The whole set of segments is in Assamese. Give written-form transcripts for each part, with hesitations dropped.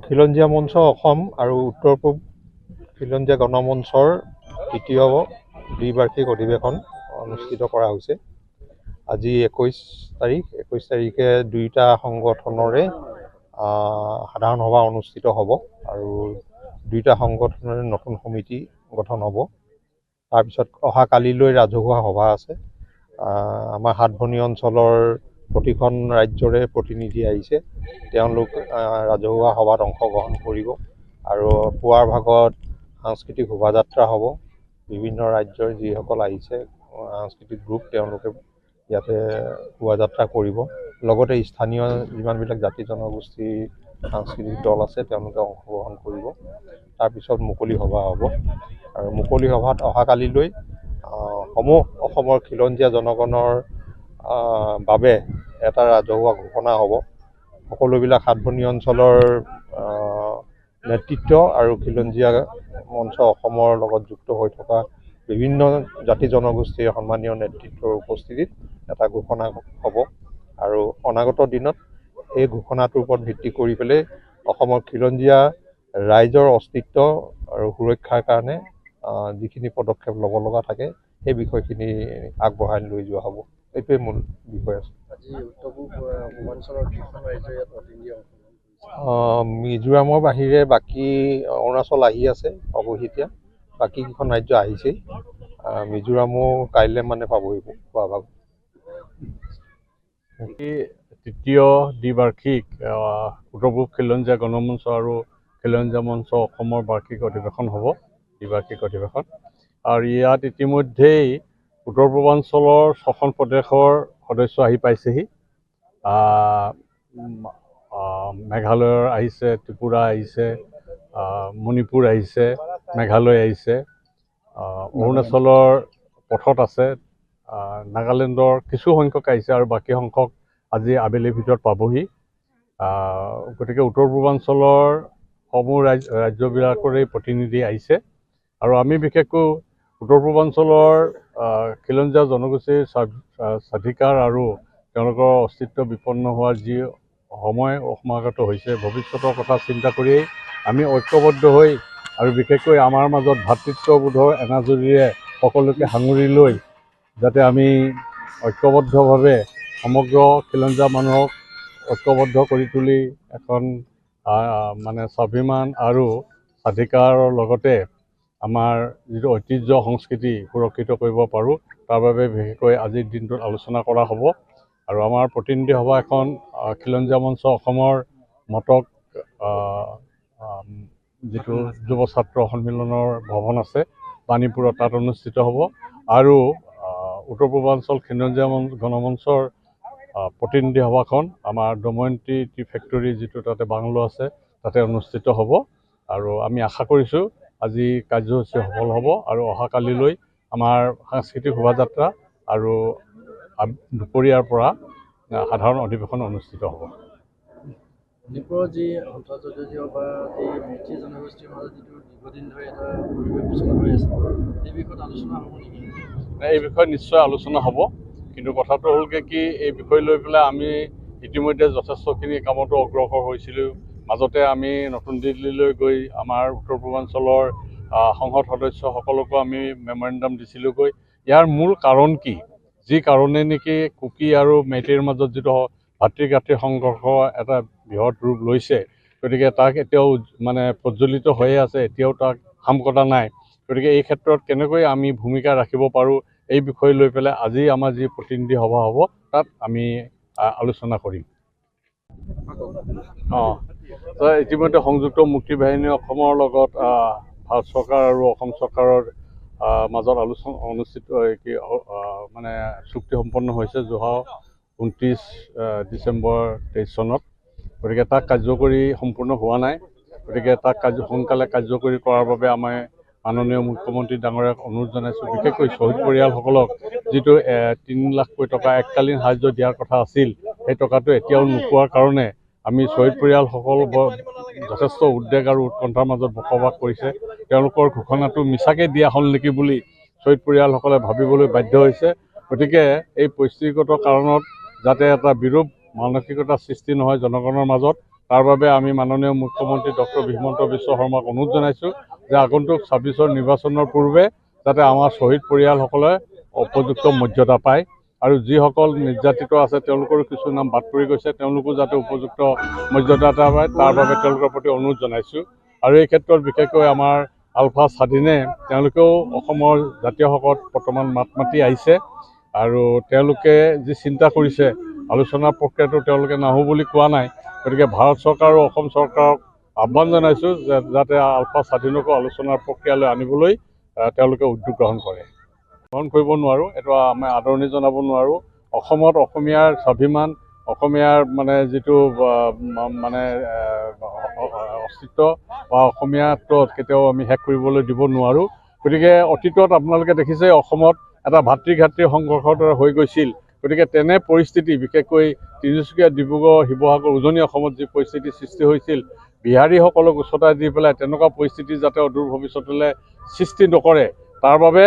খিলঞ্জীয়া মঞ্চ অসম আৰু উত্তৰ পূব খিলঞ্জীয়া গণমঞ্চৰ তৃতীয় দ্বিবাৰ্ষিক অধিৱেশন অনুষ্ঠিত কৰা হৈছে। আজি 21 তাৰিখে দুয়োটা সংগঠনৰে সাধাৰণ সভা অনুষ্ঠিত হ'ব আৰু দুয়োটা সংগঠনৰে নতুন সমিতি গঠন হ'ব। তাৰপিছত অহা কালিলৈ ৰাজহুৱা সভা আছে। আমাৰ সাতভনী অঞ্চলৰ প্ৰতিখন ৰাজ্যৰে প্ৰতিনিধি আহিছে। তেওঁলোক ৰাজহুৱা সভাত অংশগ্ৰহণ কৰিব আৰু পুৱাৰ ভাগত সাংস্কৃতিক শোভাযাত্ৰা হ'ব। বিভিন্ন ৰাজ্যৰ যিসকল আহিছে সাংস্কৃতিক গ্ৰুপ তেওঁলোকে ইয়াতে শোভাযাত্ৰা কৰিব। লগতে স্থানীয় যিমানবিলাক জাতি জনগোষ্ঠীৰ সাংস্কৃতিক দল আছে তেওঁলোকে অংশগ্ৰহণ কৰিব। তাৰপিছত মুকলি সভা হ'ব আৰু মুকলি সভাত অহাকালিলৈ সমূহ অসমৰ খিলঞ্জীয়া জনগণৰ বাবে এটা ৰাজহুৱা ঘোষণা হ'ব। সকলোবিলাক সাতভনী অঞ্চলৰ নেতৃত্ব আৰু খিলঞ্জীয়া মঞ্চ অসমৰ লগত যুক্ত হৈ থকা বিভিন্ন জাতি জনগোষ্ঠীৰ সন্মানীয় নেতৃত্বৰ উপস্থিতিত এটা ঘোষণা হ'ব আৰু অনাগত দিনত এই ঘোষণাটোৰ ওপৰত ভিত্তি কৰি পেলাই অসমৰ খিলঞ্জীয়া ৰাইজৰ অস্তিত্ব আৰু সুৰক্ষাৰ কাৰণে যিখিনি পদক্ষেপ ল'ব লগা থাকে সেই বিষয়খিনি আগবঢ়াই লৈ যোৱা হ'ব। এইটোৱে মূল বিষয় আছে। মিজোৰামৰ বাহিৰে বাকী অৰুণাচল আহি আছে পাবহি এতিয়া। বাকী কেইখন ৰাজ্য আহিছেই। মিজোৰামো কাইলৈ মানে পাবহি পুৱা ভাগ। তৃতীয় দ্বিবাৰ্ষিক উত্তৰ পূব খিলঞ্জীয়া গণমঞ্চ আৰু খিলঞ্জীয়া মঞ্চ অসমৰ বাৰ্ষিক অধিৱেশন হ'ব, দ্বিবাৰ্ষিক অধিৱেশন। আৰু ইয়াত ইতিমধ্যেই উত্তৰ পূৰ্বাঞ্চলৰ 6খন প্ৰদেশৰ সদস্য আহি পাইছেহি। মেঘালয়ৰ আহিছে, ত্ৰিপুৰা আহিছে, মণিপুৰ আহিছে, মেঘালয় আহিছে, অৰুণাচলৰ পথত আছে, নাগালেণ্ডৰ কিছু সংখ্যক আহিছে আৰু বাকী সংখ্যক আজি আবেলিৰ ভিতৰত পাবহি। গতিকে উত্তৰ পূৰ্বাঞ্চলৰ সমূহ ৰাজ্যবিলাকৰে প্ৰতিনিধি আহিছে আৰু আমি বিশেষকৈ উত্তৰ পূৰ্বাঞ্চলৰ খিলঞ্জীয়া জনগোষ্ঠীৰ স্বাধিকাৰ আৰু তেওঁলোকৰ অস্তিত্ব বিপন্ন হোৱাৰ যি সময় সমাগত হৈছে, ভৱিষ্যতৰ কথা চিন্তা কৰিয়েই আমি ঐক্যবদ্ধ হৈ আৰু বিশেষকৈ আমাৰ মাজত ভাতৃত্ববোধৰ এনাজৰীৰে সকলোকে সাঙুৰি লৈ যাতে আমি ঐক্যবদ্ধভাৱে সমগ্ৰ খিলঞ্জীয়া মানুহক ঐক্যবদ্ধ কৰি তুলি এখন মানে স্বাভিমান আৰু স্বাধিকাৰৰ লগতে আমাৰ যিটো ঐতিহ্য সংস্কৃতি সুৰক্ষিত কৰিব পাৰোঁ, তাৰ বাবে বিশেষকৈ আজিৰ দিনটোত আলোচনা কৰা হ'ব। আৰু আমাৰ প্ৰতিনিধি সভা এখন খিলঞ্জীয়া মঞ্চ অসমৰ মটক যিটো যুৱ ছাত্ৰ সন্মিলনৰ ভৱন আছে পানীপুৰত, তাত অনুষ্ঠিত হ'ব। আৰু উত্তৰ পূৰ্বাঞ্চল খিলঞ্জীয়া গণমঞ্চৰ প্ৰতিনিধি সভাখন আমাৰ দময়ন্তী টি ফেক্টৰী যিটো তাতে বাংলো আছে তাতে অনুষ্ঠিত হ'ব। আৰু আমি আশা কৰিছোঁ আজি কাৰ্যসূচী সফল হ'ব আৰু অহাকালিলৈ আমাৰ সাংস্কৃতিক শোভাযাত্ৰা আৰু দুপৰীয়াৰ পৰা সাধাৰণ অধিৱেশন অনুষ্ঠিত হ'ব। মণিপুৰৰ যি অন্তৰ্জাতীয় বা এই মিচিং জনগোষ্ঠীৰ মাজত যিটো দীৰ্ঘদিন ধৰি এটা পৰিৱেশ বিচনা হৈ আছে, এই বিষয়ত আলোচনা হ'ব নেকি? এই বিষয়ে নিশ্চয় আলোচনা হ'ব, কিন্তু কথাটো হ'লগৈ কি এই বিষয় লৈ পেলাই আমি ইতিমধ্যে যথেষ্টখিনি কামতো অগ্ৰসৰ হৈছিলোঁ। মাজতে আমি নতুন দিল্লীলৈ গৈ আমাৰ উত্তৰ পূৰ্বাঞ্চলৰ সংসদ সদস্যসকলকো আমি মেমৰেণ্ডাম দিছিলোঁগৈ। ইয়াৰ মূল কাৰণ কি, যি কাৰণে নেকি কুকি আৰু মেইটেইৰ মাজত যিটো ভাতৃ সংঘৰ্ষ এটা বৃহৎ ৰূপ লৈছে, গতিকে তাক এতিয়াও মানে প্ৰজ্বলিত হৈয়ে আছে, এতিয়াও তাক সাম কটা নাই। গতিকে এই ক্ষেত্ৰত কেনেকৈ আমি ভূমিকা ৰাখিব পাৰোঁ এই বিষয় লৈ পেলাই আজি আমাৰ যি প্ৰতিনিধি সভা হ'ব তাত আমি আলোচনা কৰিম। ইতিমধ্যে সংযুক্ত মুক্তি বাহিনী অসমৰ লগত ভাৰত চৰকাৰ আৰু অসম চৰকাৰৰ মাজত আলোচনা অনুষ্ঠিত মানে চুক্তি সম্পন্ন হৈছে যোৱা 29 ডিচেম্বৰ 23 চনত। গতিকে তাক কাৰ্যকৰী সম্পূৰ্ণ হোৱা নাই। গতিকে তাক সোনকালে কাৰ্যকৰী কৰাৰ বাবে আমাৰ মাননীয় মুখ্যমন্ত্ৰী ডাঙৰীয়াক অনুৰোধ জনাইছোঁ। বিশেষকৈ শ্বহীদ পৰিয়ালসকলক যিটো 3 লাখ টকা এককালীন সাহায্য দিয়াৰ কথা আছিল, সেই টকাটো এতিয়াও নোপোৱাৰ কাৰণে আমি শ্বহীদ পৰিয়ালসকল যথেষ্ট উদ্বেগ আৰু উৎকণ্ঠাৰ মাজত বসবাস কৰিছে। তেওঁলোকৰ ঘোষণাটো মিছাকৈ দিয়া হ'ল নেকি বুলি শ্বহীদ পৰিয়ালসকলে ভাবিবলৈ বাধ্য হৈছে। গতিকে এই পৰিস্থিতিগত কাৰণত যাতে এটা বিৰূপ মানসিকতা সৃষ্টি নহয় জনগণৰ মাজত। তাৰ বাবে আমি মাননীয় মুখ্যমন্ত্ৰী ডক্টৰ হিমন্ত বিশ্ব শৰ্মাক অনুৰোধ জনাইছোঁ যে আগন্তুক 26ৰ নিৰ্বাচনৰ পূৰ্বে যাতে আমাৰ শ্বহীদ পৰিয়ালসকলে উপযুক্ত মৰ্যাদা পায় আৰু যিসকল নিৰ্যাতিত আছে তেওঁলোকৰো কিছু নাম বাদ পৰি গৈছে, তেওঁলোকো যাতে উপযুক্ত মৰ্যাদা এটা পায় তাৰ বাবে তেওঁলোকৰ প্ৰতি অনুৰোধ জনাইছোঁ। আৰু এই ক্ষেত্ৰত বিশেষকৈ আমাৰ আলফা স্বাধীনে তেওঁলোকেও অসমৰ জাতীয় শোকত বৰ্তমান মাত মাতি আহিছে আৰু তেওঁলোকে যি চিন্তা কৰিছে আলোচনাৰ প্ৰক্ৰিয়াটো তেওঁলোকে নাহো বুলি কোৱা নাই। গতিকে ভাৰত চৰকাৰ আৰু অসম চৰকাৰক আহ্বান জনাইছোঁ যে যাতে আলফা স্বাধীনকো আলোচনাৰ প্ৰক্ৰিয়ালৈ আনিবলৈ তেওঁলোকে উদ্যোগ গ্ৰহণ কৰে। গ্ৰহণ কৰিব নোৱাৰোঁ, এইটো আমি আদৰণি জনাব নোৱাৰোঁ। অসমত অসমীয়াৰ স্বাভিমান, অসমীয়াৰ মানে যিটো মানে অস্তিত্ব বা অসমীয়াত্ব কেতিয়াও আমি শেষ কৰিবলৈ দিব নোৱাৰোঁ। গতিকে অতীতত আপোনালোকে দেখিছে অসমত এটা ভাতৃঘাতৃ সংঘৰ্ষৰ দৰে হৈ গৈছিল। গতিকে তেনে পৰিস্থিতি বিশেষকৈ তিনিচুকীয়া, ডিব্ৰুগড়, শিৱসাগৰ, উজনি অসমত যি পৰিস্থিতিৰ সৃষ্টি হৈছিল, বিহাৰীসকলক উচতাই দি পেলাই তেনেকুৱা পৰিস্থিতি যাতে অদূৰ ভৱিষ্যতলৈ সৃষ্টি নকৰে তাৰ বাবে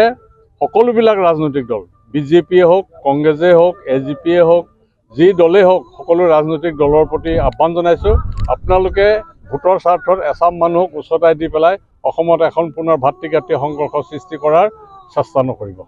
সকলোবিলাক ৰাজনৈতিক দল, বিজেপিয়ে হওক, কংগ্ৰেছেই হওক, এজিপিয়ে হওক, যি দলেই হওক, সকলো ৰাজনৈতিক দলৰ প্ৰতি আহ্বান জনাইছোঁ আপোনালোকে ভোটৰ স্বাৰ্থত এচাম মানুহক উচতাই দি পেলাই অসমত এখন পুনৰ ভাতৃঘাতৃ সংঘৰ্ষ সৃষ্টি কৰাৰ চেষ্টা নকৰিব।